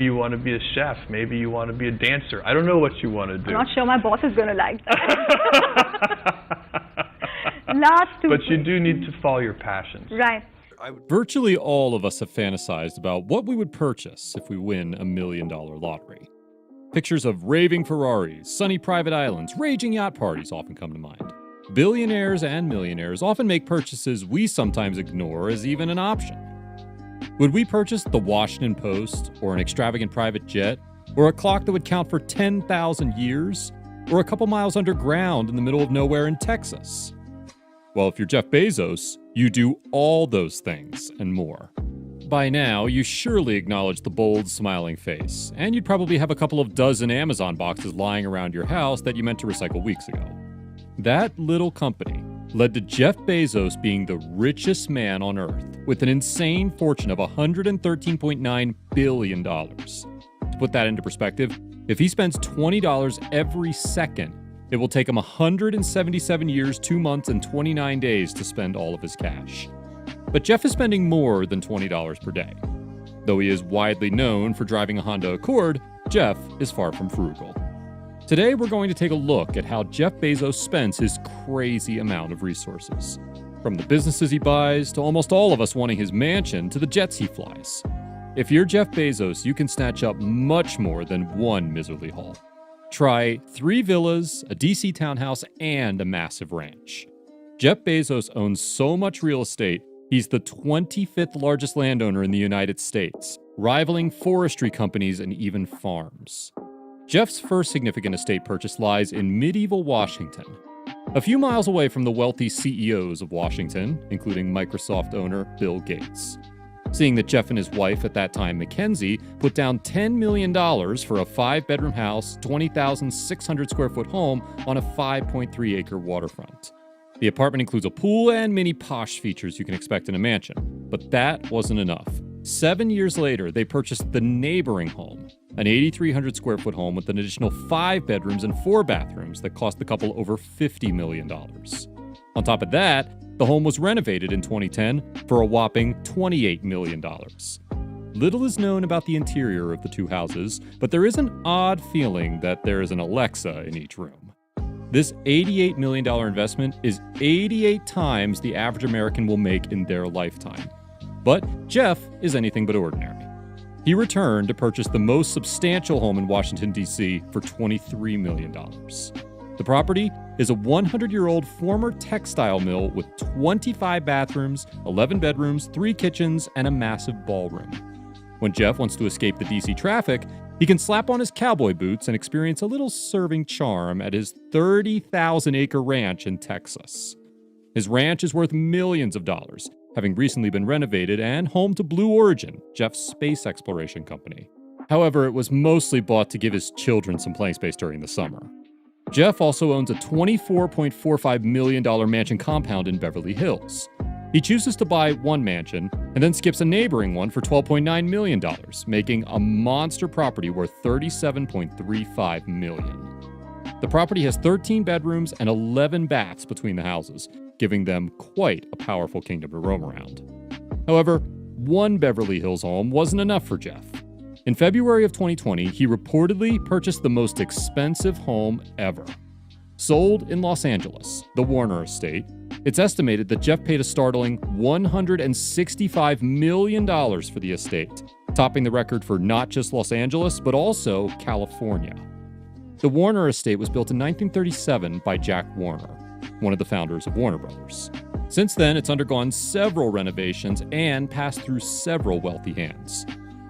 You want to be a chef. Maybe you want to be a dancer. I don't know what you want to do. I'm not sure my boss is going to like that. Last two. But you do need to follow your passions. Right. Virtually all of us have fantasized about what we would purchase if we win $1 million lottery. Pictures of raving Ferraris, sunny private islands, raging yacht parties often come to mind. Billionaires and millionaires often make purchases we sometimes ignore as even an option. Would we purchase the Washington Post, or an extravagant private jet, or a clock that would count for 10,000 years, or a couple miles underground in the middle of nowhere in Texas? Well, if you're Jeff Bezos, you do all those things and more. By now, you surely acknowledge the bold, smiling face, and you'd probably have a couple of dozen Amazon boxes lying around your house that you meant to recycle weeks ago. That little company led to Jeff Bezos being the richest man on Earth, with an insane fortune of $113.9 billion. To put that into perspective, if he spends $20 every second, it will take him 177 years, 2 months, and 29 days to spend all of his cash. But Jeff is spending more than $20 per day. Though he is widely known for driving a Honda Accord, Jeff is far from frugal. Today, we're going to take a look at how Jeff Bezos spends his crazy amount of resources. From the businesses he buys, to almost all of us wanting his mansion, to the jets he flies. If you're Jeff Bezos, you can snatch up much more than one miserly haul. Try 3 villas, a DC townhouse, and a massive ranch. Jeff Bezos owns so much real estate, he's the 25th largest landowner in the United States, rivaling forestry companies and even farms. Jeff's first significant estate purchase lies in medieval Washington, a few miles away from the wealthy CEOs of Washington, including Microsoft owner Bill Gates. Seeing that Jeff and his wife at that time, Mackenzie, put down $10 million for a 5-bedroom house, 20,600 square foot home on a 5.3-acre waterfront. The apartment includes a pool and many posh features you can expect in a mansion, but that wasn't enough. 7 years later, they purchased the neighboring home, an 8,300 square foot home with an additional 5 bedrooms and 4 bathrooms that cost the couple over $50 million. On top of that, the home was renovated in 2010 for a whopping $28 million. Little is known about the interior of the two houses, but there is an odd feeling that there is an Alexa in each room. This $88 million investment is 88 times the average American will make in their lifetime. But Jeff is anything but ordinary. He returned to purchase the most substantial home in Washington, D.C. for $23 million. The property is a 100-year-old former textile mill with 25 bathrooms, 11 bedrooms, 3 kitchens, and a massive ballroom. When Jeff wants to escape the D.C. traffic, he can slap on his cowboy boots and experience a little serving charm at his 30,000-acre ranch in Texas. His ranch is worth millions of dollars, having recently been renovated and home to Blue Origin, Jeff's space exploration company. However, it was mostly bought to give his children some playing space during the summer. Jeff also owns a $24.45 million mansion compound in Beverly Hills. He chooses to buy one mansion and then skips a neighboring one for $12.9 million, making a monster property worth $37.35 million. The property has 13 bedrooms and 11 baths between the houses, giving them quite a powerful kingdom to roam around. However, one Beverly Hills home wasn't enough for Jeff. In February of 2020, he reportedly purchased the most expensive home ever. Sold in Los Angeles, the Warner Estate, it's estimated that Jeff paid a startling $165 million for the estate, topping the record for not just Los Angeles, but also California. The Warner Estate was built in 1937 by Jack Warner, one of the founders of Warner Brothers. Since then, it's undergone several renovations and passed through several wealthy hands.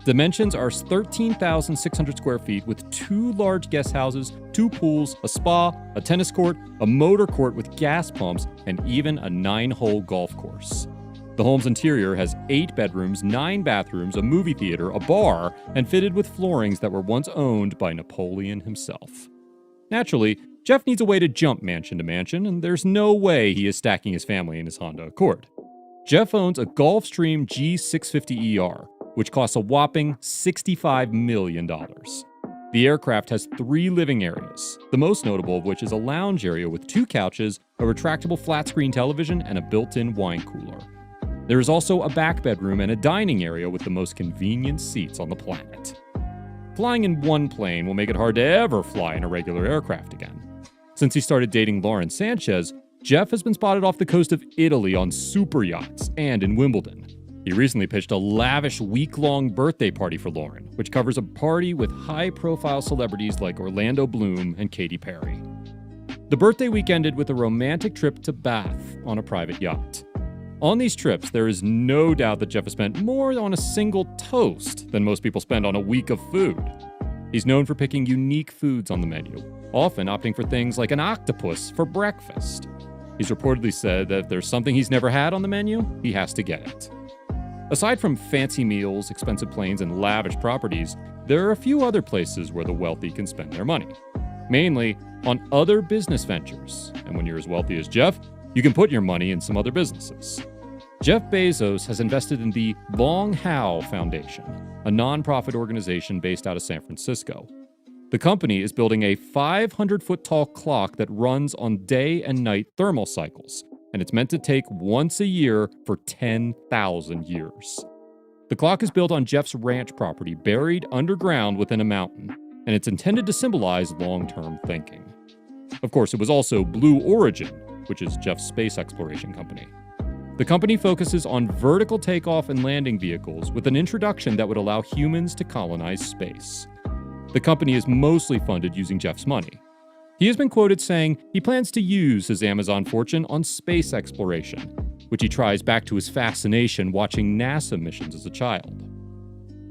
Dimensions are 13,600 square feet with 2 large guest houses, 2 pools, a spa, a tennis court, a motor court with gas pumps, and even a 9-hole golf course. The home's interior has 8 bedrooms, 9 bathrooms, a movie theater, a bar, and fitted with floorings that were once owned by Napoleon himself. Naturally, Jeff needs a way to jump mansion to mansion, and there's no way he is stacking his family in his Honda Accord. Jeff owns a Gulfstream G650ER, which costs a whopping $65 million. The aircraft has 3 living areas, the most notable of which is a lounge area with 2 couches, a retractable flat-screen television, and a built-in wine cooler. There is also a back bedroom and a dining area with the most convenient seats on the planet. flying in one plane will make it hard to ever fly in a regular aircraft again. Since he started dating Lauren Sanchez, Jeff has been spotted off the coast of Italy on super yachts and in Wimbledon. He recently pitched a lavish week-long birthday party for Lauren, which covers a party with high-profile celebrities like Orlando Bloom and Katy Perry. The birthday week ended with a romantic trip to Bath on a private yacht. On these trips, there is no doubt that Jeff has spent more on a single toast than most people spend on a week of food. He's known for picking unique foods on the menu, often opting for things like an octopus for breakfast. He's reportedly said that if there's something he's never had on the menu, he has to get it. Aside from fancy meals, expensive planes, and lavish properties, there are a few other places where the wealthy can spend their money. Mainly on other business ventures. And when you're as wealthy as Jeff, you can put your money in some other businesses. Jeff Bezos has invested in the Long How Foundation, a nonprofit organization based out of San Francisco. The company is building a 500-foot tall clock that runs on day and night thermal cycles, and it's meant to take once a year for 10,000 years. The clock is built on Jeff's ranch property, buried underground within a mountain, and it's intended to symbolize long-term thinking. Of course, it was also Blue Origin, which is Jeff's space exploration company. The company focuses on vertical takeoff and landing vehicles with an introduction that would allow humans to colonize space. The company is mostly funded using Jeff's money. He has been quoted saying he plans to use his Amazon fortune on space exploration, which he tries back to his fascination watching NASA missions as a child.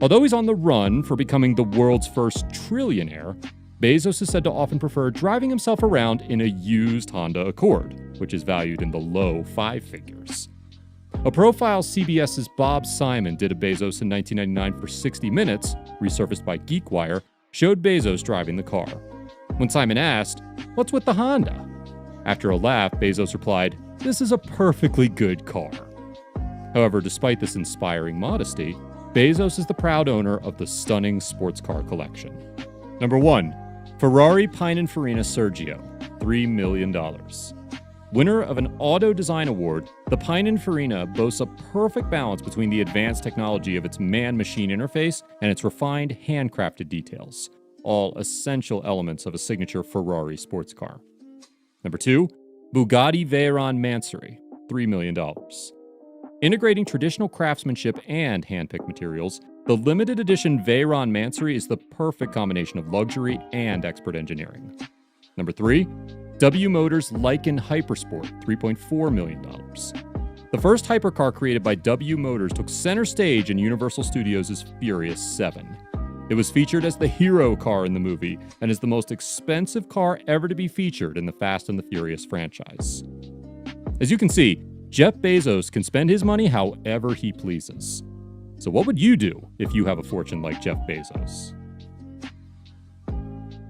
Although he's on the run for becoming the world's first trillionaire, Bezos is said to often prefer driving himself around in a used Honda Accord, which is valued in the low 5 figures. A profile CBS's Bob Simon did of Bezos in 1999 for 60 Minutes, resurfaced by GeekWire, showed Bezos driving the car. When Simon asked, "What's with the Honda?" After a laugh, Bezos replied, "This is a perfectly good car." However, despite this inspiring modesty, Bezos is the proud owner of the stunning sports car collection. Number 1. Ferrari Pininfarina Sergio, $3 million. Winner of an Auto Design Award, the Pininfarina boasts a perfect balance between the advanced technology of its man-machine interface and its refined handcrafted details, all essential elements of a signature Ferrari sports car. Number 2, Bugatti Veyron Mansory, $3 million. Integrating traditional craftsmanship and hand-picked materials, the limited edition Veyron Mansory is the perfect combination of luxury and expert engineering. Number 3, W Motors Lykan Hypersport, $3.4 million. The first hypercar created by W Motors took center stage in Universal Studios' Furious 7. It was featured as the hero car in the movie and is the most expensive car ever to be featured in the Fast and the Furious franchise. As you can see, Jeff Bezos can spend his money however he pleases. So what would you do if you have a fortune like Jeff Bezos?